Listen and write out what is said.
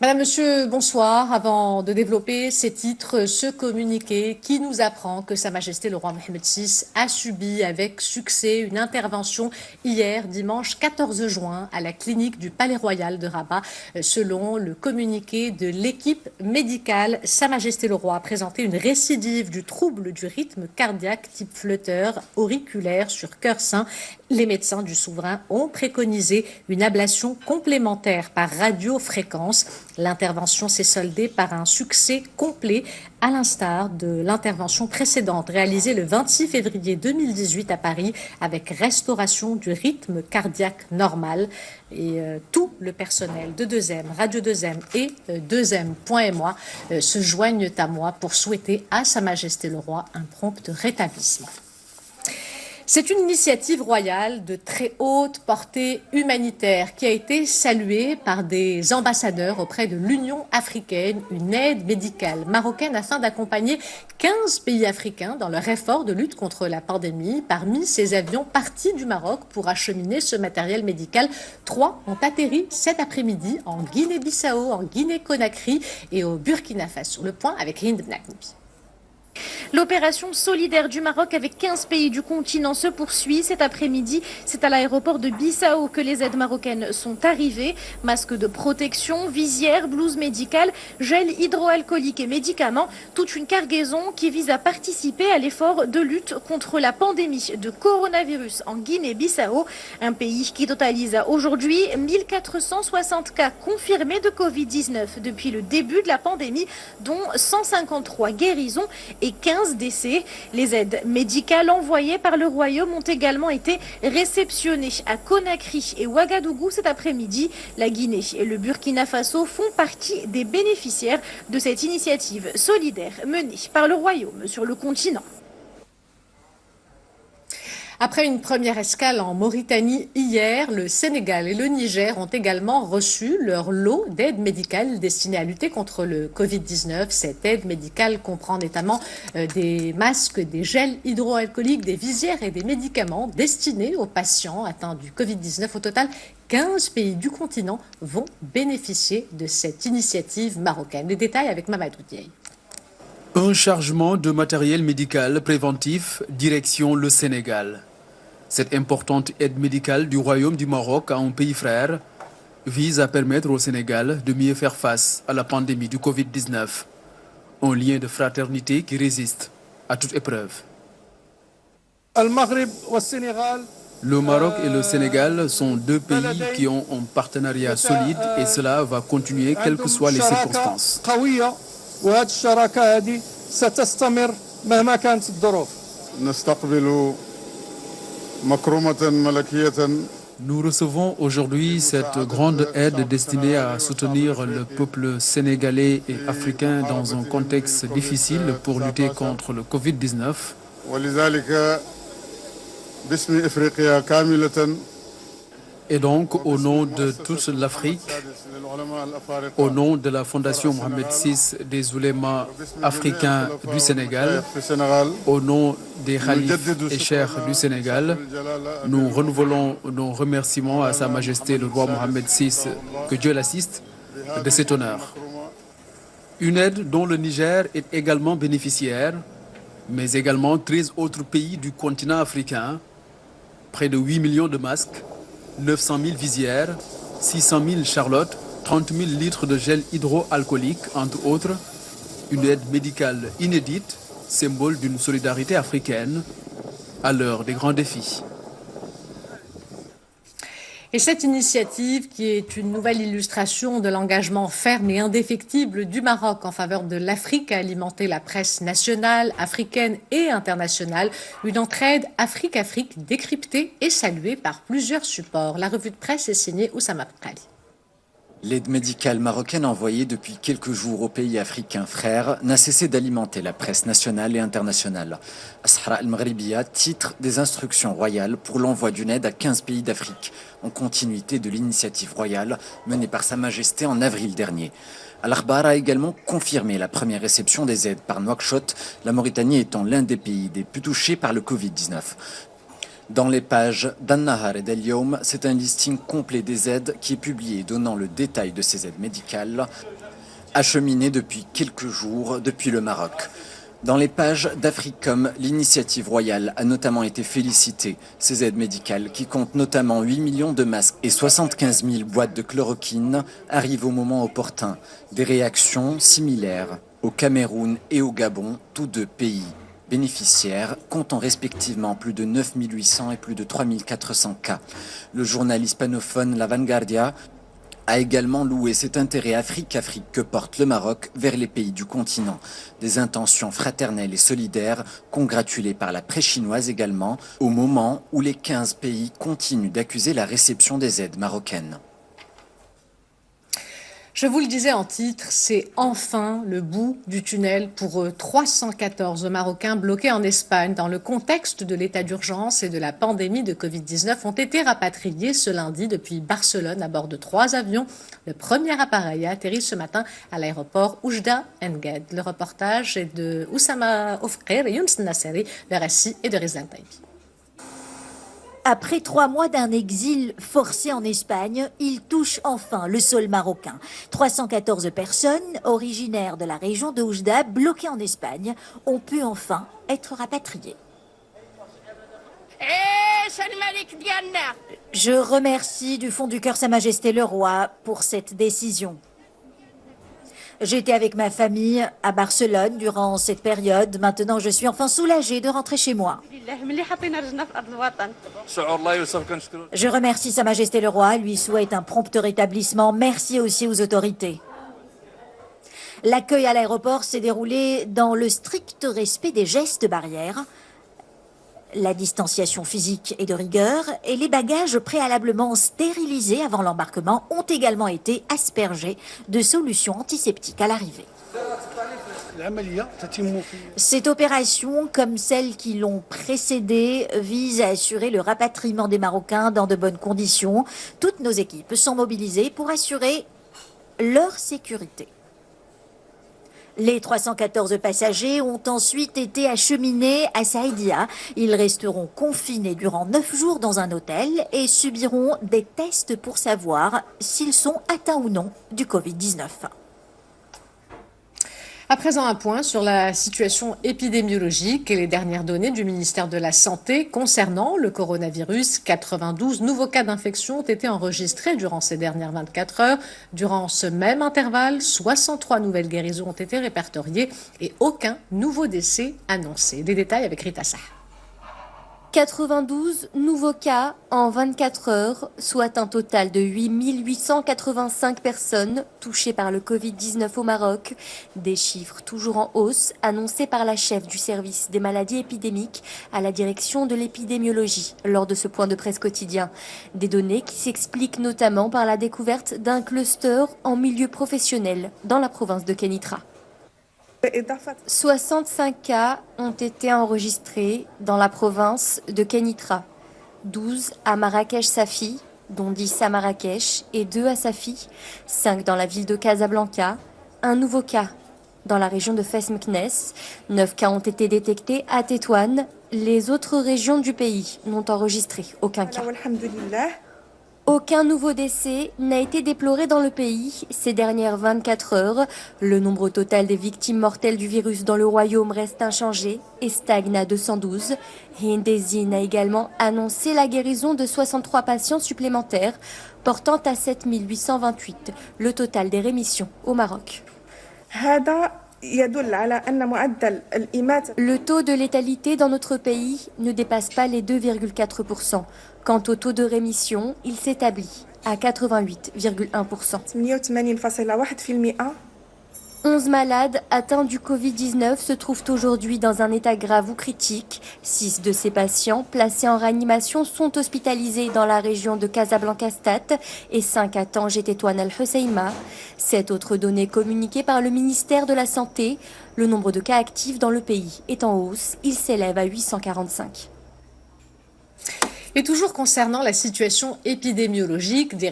Madame, Monsieur, bonsoir. Avant de développer ces titres, ce communiqué qui nous apprend que Sa Majesté le roi Mohammed VI a subi avec succès une intervention hier, dimanche 14 juin, à la clinique du Palais Royal de Rabat. Selon le communiqué de l'équipe médicale, Sa Majesté le roi a présenté une récidive du trouble du rythme cardiaque type flotteur auriculaire sur cœur sain. Les médecins du souverain ont préconisé une ablation complémentaire par radiofréquence. L'intervention s'est soldée par un succès complet, à l'instar de l'intervention précédente réalisée le 26 février 2018 à Paris avec restauration du rythme cardiaque normal. Et tout le personnel de 2M, Radio 2M et 2M.moi se joignent à moi pour souhaiter à Sa Majesté le Roi un prompt rétablissement. C'est une initiative royale de très haute portée humanitaire qui a été saluée par des ambassadeurs auprès de l'Union africaine, une aide médicale marocaine afin d'accompagner 15 pays africains dans leur effort de lutte contre la pandémie. Parmi ces avions partis du Maroc pour acheminer ce matériel médical, 3 ont atterri cet après-midi en Guinée-Bissau, en Guinée-Conakry et au Burkina Faso. Le point avec Hind Naknibi. L'opération solidaire du Maroc avec 15 pays du continent se poursuit. Cet après-midi, c'est à l'aéroport de Bissau que les aides marocaines sont arrivées. Masques de protection, visières, blouses médicales, gel hydroalcoolique et médicaments. Toute une cargaison qui vise à participer à l'effort de lutte contre la pandémie de coronavirus en Guinée-Bissau. Un pays qui totalise aujourd'hui 1460 cas confirmés de Covid-19 depuis le début de la pandémie, dont 153 guérisons et 15 décès. Les aides médicales envoyées par le Royaume ont également été réceptionnées à Conakry et Ouagadougou cet après-midi. La Guinée et le Burkina Faso font partie des bénéficiaires de cette initiative solidaire menée par le Royaume sur le continent. Après une première escale en Mauritanie hier, le Sénégal et le Niger ont également reçu leur lot d'aide médicale destinée à lutter contre le Covid-19. Cette aide médicale comprend notamment des masques, des gels hydroalcooliques, des visières et des médicaments destinés aux patients atteints du Covid-19. Au total, 15 pays du continent vont bénéficier de cette initiative marocaine. Les détails avec Mamadou Diaye. Un chargement de matériel médical préventif, direction le Sénégal. Cette importante aide médicale du Royaume du Maroc à un pays frère vise à permettre au Sénégal de mieux faire face à la pandémie du Covid-19. Un lien de fraternité qui résiste à toute épreuve. Le Maroc et le Sénégal sont deux pays qui ont un partenariat solide et cela va continuer quelles que soient les circonstances. Nous recevons aujourd'hui cette grande aide destinée à soutenir le peuple sénégalais et africain dans un contexte difficile pour lutter contre le Covid-19. Et donc, au nom de toute l'Afrique, au nom de la Fondation Mohamed VI des oulémas africains du Sénégal, au nom des khalifes et cheikhs du Sénégal, nous renouvelons nos remerciements à Sa Majesté le roi Mohamed VI, que Dieu l'assiste, de cet honneur. Une aide dont le Niger est également bénéficiaire, mais également 13 autres pays du continent africain, près de 8 millions de masques, 900 000 visières, 600 000 charlottes, 30 000 litres de gel hydroalcoolique, entre autres. Une aide médicale inédite, symbole d'une solidarité africaine à l'heure des grands défis. Et cette initiative, qui est une nouvelle illustration de l'engagement ferme et indéfectible du Maroc en faveur de l'Afrique, a alimenté la presse nationale, africaine et internationale. Une entraide Afrique-Afrique décryptée et saluée par plusieurs supports. La revue de presse est signée Oussama Prali. L'aide médicale marocaine envoyée depuis quelques jours aux pays africains frères n'a cessé d'alimenter la presse nationale et internationale. As-Sahara al-Maghribiya titre des instructions royales pour l'envoi d'une aide à 15 pays d'Afrique, en continuité de l'initiative royale menée par Sa Majesté en avril dernier. Al-Akhbar a également confirmé la première réception des aides par Nouakchott, la Mauritanie étant l'un des pays les plus touchés par le Covid-19. Dans les pages d'An-Nahar et d'El-Yom, c'est un listing complet des aides qui est publié donnant le détail de ces aides médicales acheminées depuis quelques jours depuis le Maroc. Dans les pages d'Africom, l'initiative royale a notamment été félicitée. Ces aides médicales, qui comptent notamment 8 millions de masques et 75 000 boîtes de chloroquine, arrivent au moment opportun. Des réactions similaires au Cameroun et au Gabon, tous deux pays bénéficiaires, comptant respectivement plus de 9 800 et plus de 3 400 cas. Le journal hispanophone La Vanguardia a également loué cet intérêt Afrique que porte le Maroc vers les pays du continent. Des intentions fraternelles et solidaires, congratulées par la presse chinoise également, au moment où les 15 pays continuent d'accuser la réception des aides marocaines. Je vous le disais en titre, c'est enfin le bout du tunnel pour 314 Marocains bloqués en Espagne. Dans le contexte de l'état d'urgence et de la pandémie de Covid-19, ont été rapatriés ce lundi depuis Barcelone à bord de 3 avions. Le premier appareil a atterri ce matin à l'aéroport Oujda Enged. Le reportage est de Oussama Oufkir et Younes Nasseri. Le récit est de Rizlan Taibi. Après 3 mois d'un exil forcé en Espagne, il touche enfin le sol marocain. 314 personnes, originaires de la région de Oujda, bloquées en Espagne, ont pu enfin être rapatriées. Je remercie du fond du cœur Sa Majesté le Roi pour cette décision. J'étais avec ma famille à Barcelone durant cette période. Maintenant, je suis enfin soulagée de rentrer chez moi. Je remercie Sa Majesté le Roi, lui souhaite un prompt rétablissement. Merci aussi aux autorités. L'accueil à l'aéroport s'est déroulé dans le strict respect des gestes barrières. La distanciation physique est de rigueur et les bagages préalablement stérilisés avant l'embarquement ont également été aspergés de solutions antiseptiques à l'arrivée. Cette opération, comme celles qui l'ont précédée, vise à assurer le rapatriement des Marocains dans de bonnes conditions. Toutes nos équipes sont mobilisées pour assurer leur sécurité. Les 314 passagers ont ensuite été acheminés à Saïdia. Ils resteront confinés durant 9 jours dans un hôtel et subiront des tests pour savoir s'ils sont atteints ou non du Covid-19. À présent, un point sur la situation épidémiologique et les dernières données du ministère de la Santé concernant le coronavirus. 92 nouveaux cas d'infection ont été enregistrés durant ces dernières 24 heures. Durant ce même intervalle, 63 nouvelles guérisons ont été répertoriées et aucun nouveau décès annoncé. Des détails avec Rita Sah. 92 nouveaux cas en 24 heures, soit un total de 8 885 personnes touchées par le Covid-19 au Maroc. Des chiffres toujours en hausse, annoncés par la chef du service des maladies épidémiques à la direction de l'épidémiologie lors de ce point de presse quotidien. Des données qui s'expliquent notamment par la découverte d'un cluster en milieu professionnel dans la province de Kenitra. 65 cas ont été enregistrés dans la province de Kenitra, 12 à Marrakech-Safi, dont 10 à Marrakech et 2 à Safi, 5 dans la ville de Casablanca, un nouveau cas dans la région de Fès-Meknès, 9 cas ont été détectés à Tétouan. Les autres régions du pays n'ont enregistré aucun cas. Aucun nouveau décès n'a été déploré dans le pays ces dernières 24 heures. Le nombre total des victimes mortelles du virus dans le royaume reste inchangé et stagne à 212. Hindezine a également annoncé la guérison de 63 patients supplémentaires, portant à 7 828 le total des rémissions au Maroc. Le taux de létalité dans notre pays ne dépasse pas les 2,4%. Quant au taux de rémission, il s'établit à 88,1%. 11 malades atteints du Covid-19 se trouvent aujourd'hui dans un état grave ou critique. 6 de ces patients placés en réanimation sont hospitalisés dans la région de Casablanca-Stade et 5 à Tanger Tétouan Al-Husseima. 7 autres données communiquées par le ministère de la Santé. Le nombre de cas actifs dans le pays est en hausse. Il s'élève à 845. Et toujours concernant la situation épidémiologique, des